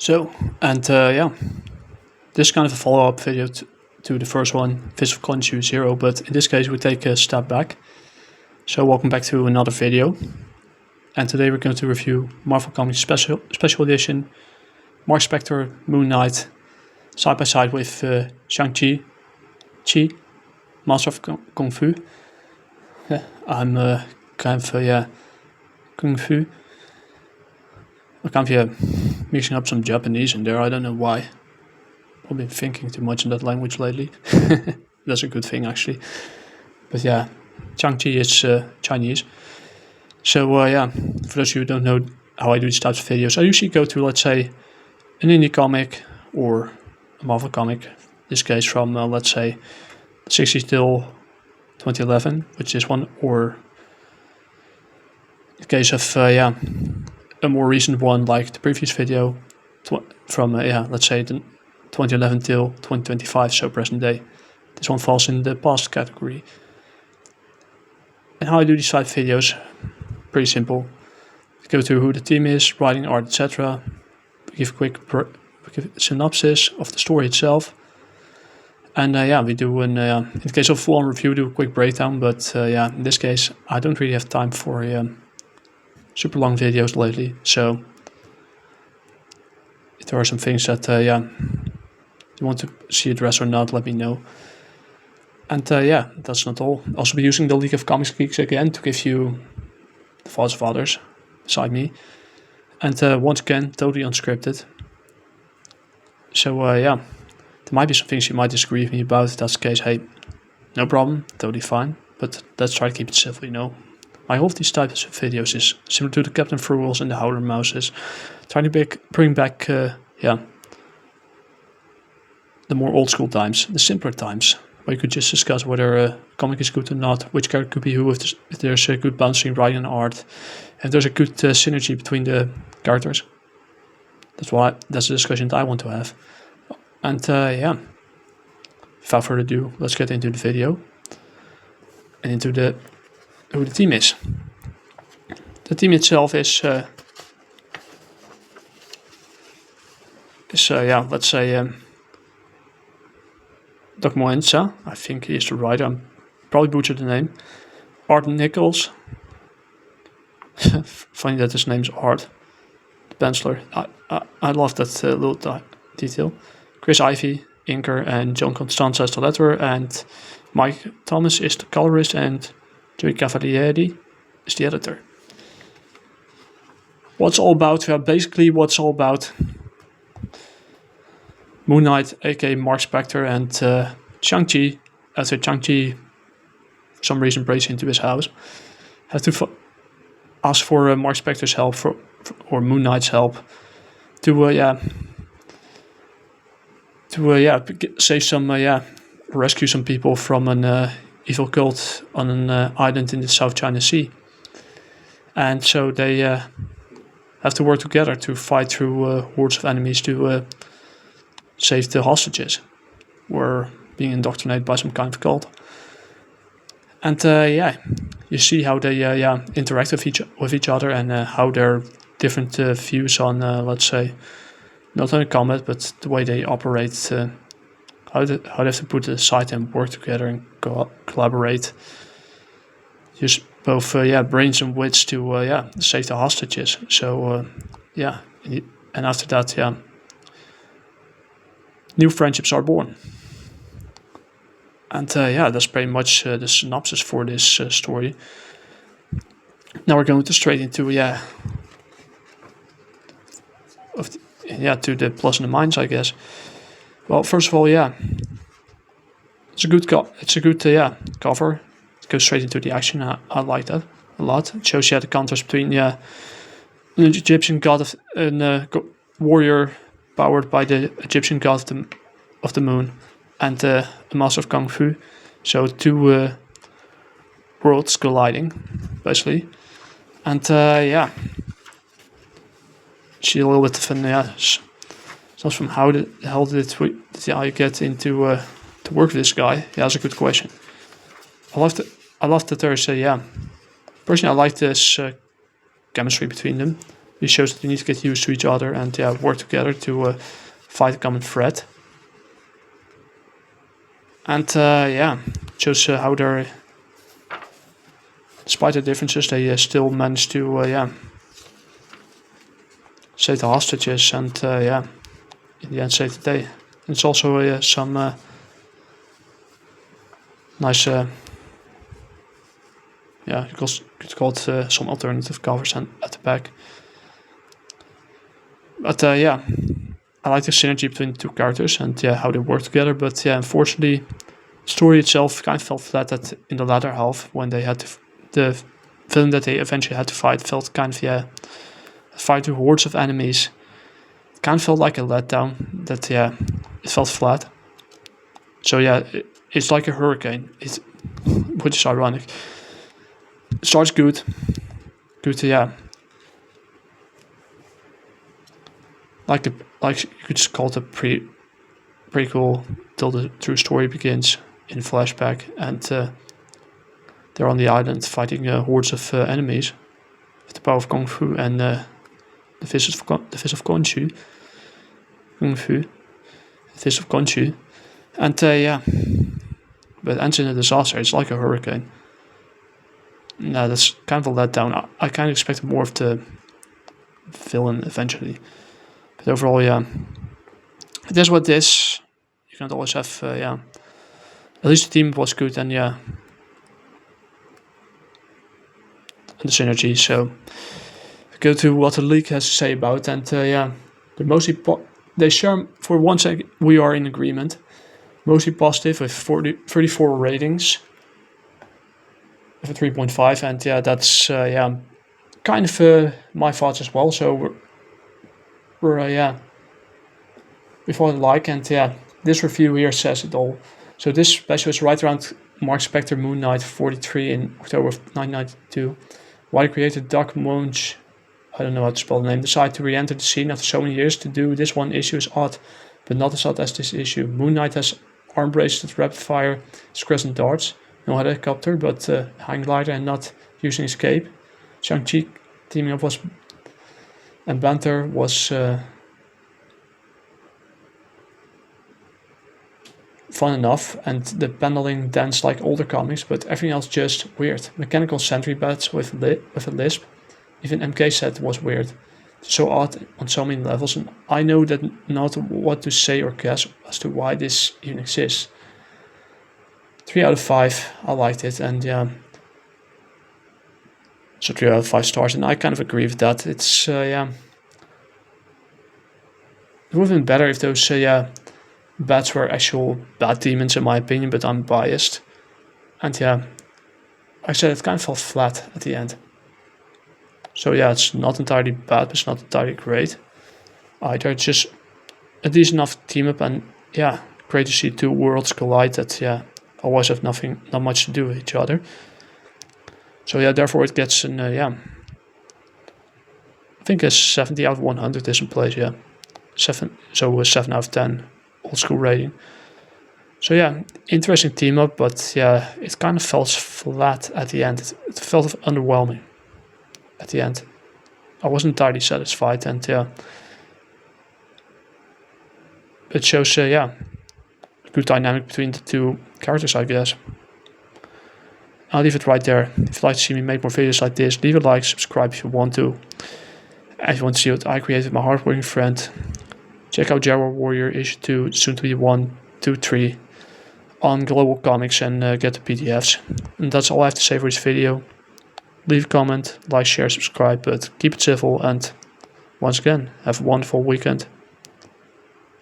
So, and yeah, this is kind of a follow-up video to the first one, Fist of Khonshu Zero, but in this case we take a step back. So welcome back to another video, and today we're going to review Marvel Comics Special Edition, Mark Spector, Moon Knight, side by side with Shang, Master of Kung Fu. Yeah, I'm kind of Kung Fu. I'm kind of mixing up some Japanese in there. I don't know why. Probably thinking too much in that language lately. That's a good thing actually. But yeah, Shang-Chi is Chinese. So yeah, for those of you who don't know how I do these types of videos, I usually go to, let's say, an indie comic or a Marvel comic. In this case from, let's say, 60s till 2011, which is one, or in case of, yeah, a more recent one like the previous video from, yeah, let's say 2011 till 2025, so present day. This one falls in the past category. And how I do these 5 videos, pretty simple. Go to who the team is, writing, art, etc. Give a quick synopsis of the story itself. And yeah, we do in the case of full-on review, do a quick breakdown. But yeah, in this case, I don't really have time for super long videos lately. So if there are some things that yeah, you want to see addressed or not, let me know. And yeah, that's not all. I'll also be using the League of Comics Geeks again to give you the thoughts of others beside me. And once again, totally unscripted. So yeah, there might be some things you might disagree with me about. If that's the case, hey, no problem, totally fine. But let's try to keep it civil, you know. My hope of these types of videos is similar to the Captain Fruals and the Howler Mouses, trying to bring back, yeah, the more old school times, the simpler times, where you could just discuss whether a comic is good or not, which character could be who, if there's a good bouncing writing and art, if there's a good synergy between the characters. That's the discussion that I want to have. And yeah, without further ado, let's get into the video and into who the team is. The team itself is yeah, let's say Doc Moenza, I think he is the writer. I'm probably butchered the name. Art Nichols. Funny that his name's Art. The penciler. I love that little detail. Chris Ivey, inker, and John Constanza is the letterer, and Mike Thomas is the colorist, and Joey Cavalieri is the editor. What's all about? Yeah, basically what's all about. Moon Knight, aka Mark Spector, and Shang-Chi, after Shang-Chi for some reason breaks into his house, have to ask for Mark Spector's help or Moon Knight's help to save some rescue some people from an evil cult on an island in the South China Sea. And so they have to work together to fight through hordes of enemies to save the hostages who were being indoctrinated by some kind of cult. And yeah, you see how they interact with each other, and how their different views on, let's say, not only combat, but the way they operate, how they have to put it aside and work together and collaborate. Use both brains and wits to save the hostages. So yeah, and after that, yeah, new friendships are born. And yeah, that's pretty much the synopsis for this story. Now we're going to straight into to the plus and the minus, I guess. Well, first of all, yeah, it's a good cover. It goes straight into the action. I like that a lot. It shows the contrast between an Egyptian god of warrior powered by the Egyptian god of the moon, and a master of kung fu. So 2 worlds colliding, basically. And yeah, see a little bit of an stuff from how the hell did I get into to work with this guy? Yeah, that's a good question. I love that there's personally I like this chemistry between them. It shows that they need to get used to each other and work together to fight a common threat. And shows how they're, despite the differences, they still manage to save the hostages and in the end save the day. And it's also some nice, you could call it some alternative covers and at the back. But I like the synergy between the two characters and how they work together. But unfortunately, the story itself kind of fell flat in the latter half when they had the villain that they eventually had to fight felt kind of fight through hordes of enemies. It kind of felt like a letdown. That it felt flat. So it's like a hurricane. Which is ironic. It starts good to like you could just call it a prequel till the true story begins in flashback, and they're on the island fighting hordes of enemies with the power of kung fu and the fist of Khonshu. Kung fu, the fist of Khonshu, and but it ends in a disaster. It's like a hurricane. No, that's kind of a letdown. I kind of expected more of the villain eventually. But overall, it is what it is. You can't always have, at least the team was good and and the synergy. So go to what the league has to say about, and they're mostly they share for one second. We are in agreement, mostly positive with 34 ratings, with a 3.5, and that's kind of my thoughts as well. So we're we thought alike, and this review here says it all. So this special is right around Mark Spector Moon Knight 43 in October of 1992. Why the creator Doug Munch, I don't know how to spell the name, decided to re-enter the scene after so many years to do this one issue is odd, but not as odd as this issue. Moon Knight has arm bracelets, rapid fire, crescent darts, no helicopter, but hang glider and not using his cape. Shang-Chi teaming up and banter was fun enough, and the paneling danced like older comics, but everything else just weird. Mechanical sentry bats with a lisp. Even MK said was weird. So odd on so many levels, and I know that not what to say or guess as to why this even exists. 3 out of 5, I liked it, and so 3 out of 5 stars, and I kind of agree with that. It's it would have been better if those bats were actual bad demons in my opinion, but I'm biased. And I said it kind of felt flat at the end. So it's not entirely bad, but it's not entirely great either. It's just a decent enough team up, and great to see two worlds collide that always have not much to do with each other. So therefore it gets an I think a 70 out of 100 is in place. 7 out of 10 old school rating. So interesting team up, but it kind of felt flat at the end. It felt underwhelming at the end. I wasn't entirely satisfied, and it shows a good dynamic between the two characters, I guess. I'll leave it right there. If you'd like to see me make more videos like this, leave a like, subscribe if you want to. If you want to see what I created with my hardworking friend, check out Jaguar Warrior issue 2, soon to be 1, 2, 3 on Globalcomix and get the PDFs. And that's all I have to say for this video. Leave a comment, like, share, subscribe, but keep it civil, and once again, have a wonderful weekend.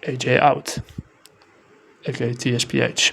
AJ out, aka TSPH.